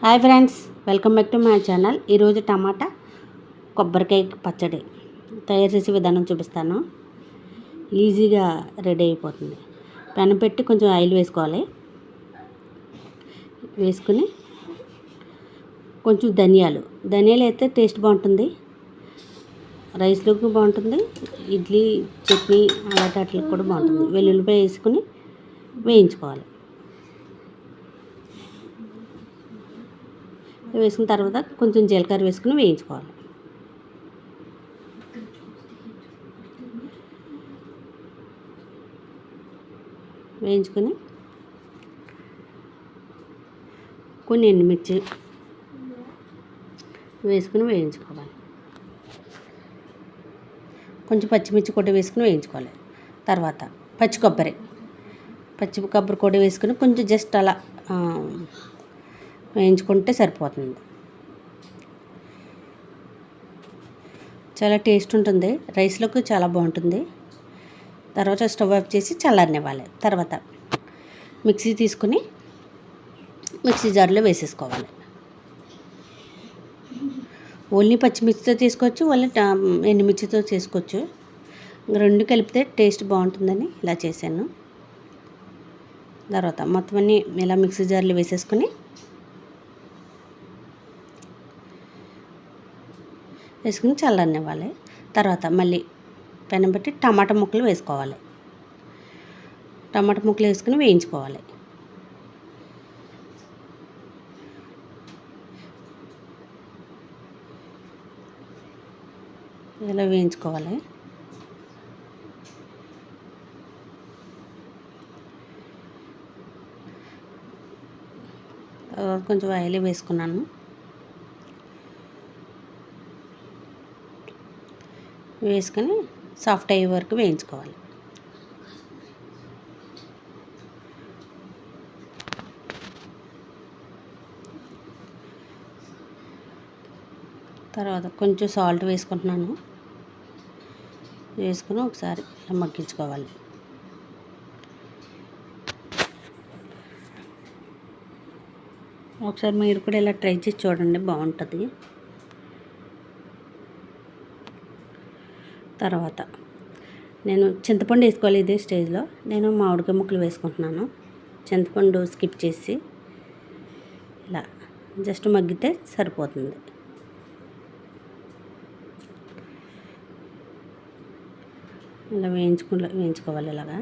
Hi friends, welcome back to my channel. ఈరోజు టమాటా కొబ్బరికాయ పచ్చడి తయారు చేసే విధానం చూపిస్తాను. ఈజీగా రెడీ అయిపోతుంది. పెనం పెట్టి కొంచెం ఆయిల్ వేసుకోవాలి. వేసుకుని కొంచెం ధనియాలు అయితే టేస్ట్ బాగుంటుంది. రైస్లోకి బాగుంటుంది, ఇడ్లీ చట్నీ అలాంటి వాటికి కూడా బాగుంటుంది. వెల్లుల్లిపాయ వేసుకుని వేయించుకోవాలి. వేసుకున్న తర్వాత కొంచెం జీలకర్ర వేసుకుని వేయించుకోవాలి. వేయించుకొని కొన్ని ఎండుమిర్చి వేసుకుని వేయించుకోవాలి. కొంచెం పచ్చిమిర్చి కూడా వేసుకుని వేయించుకోవాలి. తర్వాత పచ్చి కొబ్బరి కూడా వేసుకుని కొంచెం జస్ట్ అలా వేయించుకుంటే సరిపోతుంది. చాలా టేస్ట్ ఉంటుంది, రైస్లోకి చాలా బాగుంటుంది. తర్వాత స్టవ్ ఆఫ్ చేసి చల్లారనివ్వాలి. తర్వాత మిక్సీ తీసుకుని మిక్సీ జార్లో వేసేసుకోవాలి. ఓన్లీ పచ్చిమిర్చితో తీసుకోవచ్చు, ఓన్లీ ఎండుమిర్చితో చేసుకోవచ్చు. రెండు కలిపితే టేస్ట్ బాగుంటుందని ఇలా చేశాను. తర్వాత మొత్తం అన్నీ ఇలా మిక్సీ జార్లో వేసేసుకుని చల్లనివ్వాలి. తర్వాత మళ్ళీ పెనం పెట్టి టమాటా ముక్కలు వేసుకోవాలి. టమాటా ముక్కలు వేసుకుని వేయించుకోవాలి. ఇలా వేయించుకోవాలి. కొంచెం ఆయిల్ వేసుకున్నాను. వేసుకొని సాఫ్ట్ అయ్యే వరకు వేయించుకోవాలి. తర్వాత కొంచెం సాల్ట్ వేసుకుంటున్నాను. వేసుకుని ఒకసారి మగ్గించుకోవాలి. ఒకసారి మీరు కూడా ఇలా ట్రై చేసి చూడండి, బాగుంటుంది. తర్వాత నేను చింతపండు వేసుకోవాలి. ఇదే స్టేజ్లో నేను మామిడికాయ ముక్కలు వేసుకుంటున్నాను. చింతపండు స్కిప్ చేసి ఇలా జస్ట్ మగ్గితే సరిపోతుంది. ఇలా వేయించుకోవాలి. ఇలాగా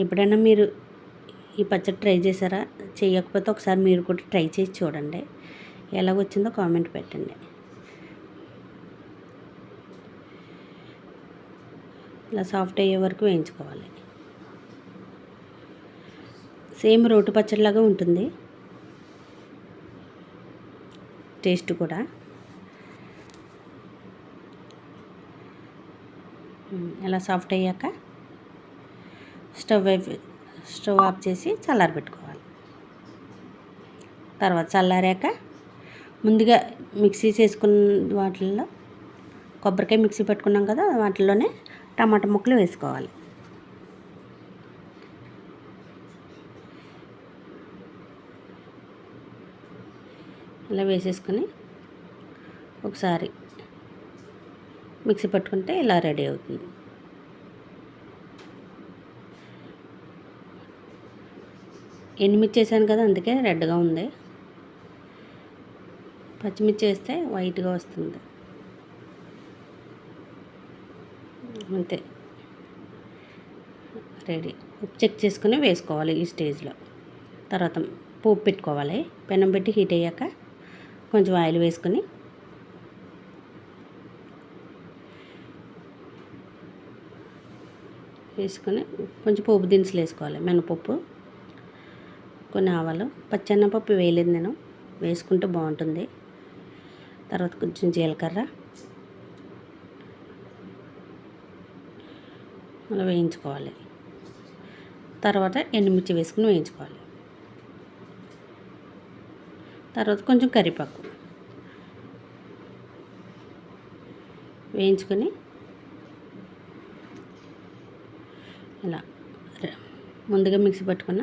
ఎప్పుడైనా మీరు ఈ పచ్చడి ట్రై చేశారా? చేయకపోతే ఒకసారి మీరు కూడా ట్రై చేసి చూడండి. ఎలాగొచ్చిందో కామెంట్ పెట్టండి. ఇలా సాఫ్ట్ అయ్యే వరకు వేయించుకోవాలి. సేమ్ రోటి పచ్చడిలాగా ఉంటుంది టేస్ట్ కూడా. ఇలా సాఫ్ట్ అయ్యాక స్టవ్ ఆఫ్ చేసి చల్లారబెట్టుకోవాలి. తర్వాత చల్లారాక ముందుగా మిక్సీ చేసుకున్న వాటిల్లో కొబ్బరికాయ మిక్సీ పెట్టుకున్నాం కదా, వాటిల్లోనే టమాటా ముక్కలు వేసుకోవాలి. ఇలా వేసేసుకొని ఒకసారి మిక్సీ పట్టుకుంటే ఇలా రెడీ అవుతుంది. ఎండుమిర్చి వేసాను కదా, అందుకే రెడ్గా ఉంది. పచ్చిమిర్చి వేస్తే వైట్గా వస్తుంది. అంతే, రెడీ. ఉప్పు చెక్ చేసుకుని వేసుకోవాలి ఈ స్టేజ్లో. తర్వాత పోపు పెట్టుకోవాలి. పెనం పెట్టి హీట్ అయ్యాక కొంచెం ఆయిల్ వేసుకొని కొంచెం పోపు దినుసులు వేసుకోవాలి. మినపప్పు, కొన్ని ఆవాలు, పచ్చెనపప్పు వేయలేదు నేను, వేసుకుంటే బాగుంటుంది. తర్వాత కొంచెం జీలకర్ర అలా వేయించుకోవాలి. తర్వాత ఎండుమిర్చి వేసుకుని వేయించుకోవాలి. తర్వాత కొంచెం కరివేపాకు వేయించుకొని ఇలా ముందుగా మిక్సీ పట్టుకున్న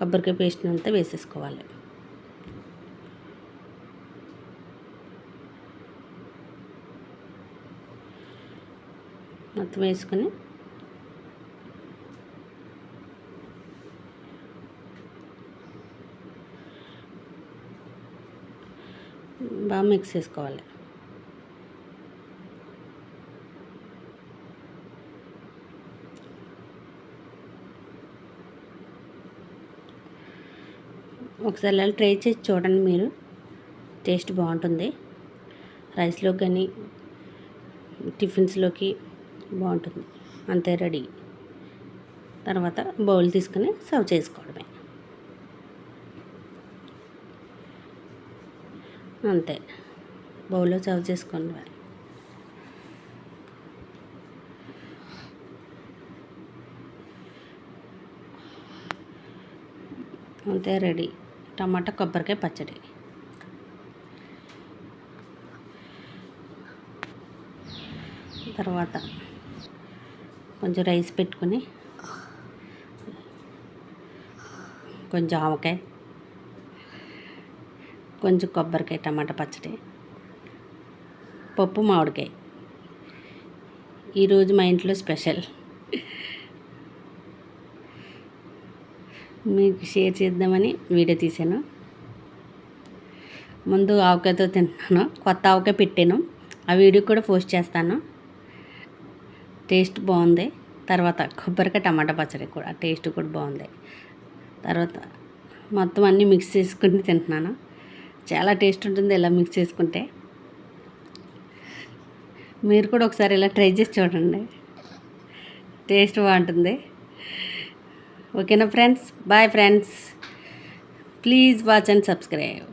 కొబ్బరికాయ పేస్ట్ని అంతా వేసేసుకోవాలి. మొత్తం వేసుకొని బాగా మిక్స్ చేసుకోవాలి. ఒకసారి ఇలా ట్రై చేసి చూడండి, మీరు టేస్ట్ బాగుంటుంది. రైస్లోకి కానీ టిఫిన్స్లోకి బాగుంటుంది. అంతే, రెడీ. తర్వాత బౌల్ తీసుకుని సర్వ్ చేసుకోవడమే. అంతే, బౌల్లో సర్వ్ చేసుకోండి. అంతే, రెడీ. టమాటా కొబ్బరికాయ పచ్చడి. తర్వాత కొంచెం రైస్ పెట్టుకుని కొంచెం ఆవకాయ, కొంచెం కొబ్బరికాయ, టమాటా పచ్చడి, పప్పు మామిడికాయ. ఈరోజు మా ఇంట్లో స్పెషల్. మీకు షేర్ చేద్దామని వీడియో తీసాను. ముందు ఆవకాయతో తింటున్నాను, కొత్త ఆవకాయ పెట్టాను. ఆ వీడియో కూడా పోస్ట్ చేస్తాను. టేస్ట్ బాగుంది. తర్వాత కొబ్బరికాయ టమాటా పచ్చడి కూడా టేస్ట్ కూడా బాగుంది. తర్వాత మొత్తం అన్నీ మిక్స్ చేసుకుని తింటున్నాను. చాలా టేస్ట్ ఉంటుంది ఇలా మిక్స్ చేసుకుంటే. మీరు కూడా ఒకసారి ఇలా ట్రై చేసి చూడండి, టేస్ట్ బాగుంటుంది. ఓకేనా friends? Bye friends, please watch and subscribe.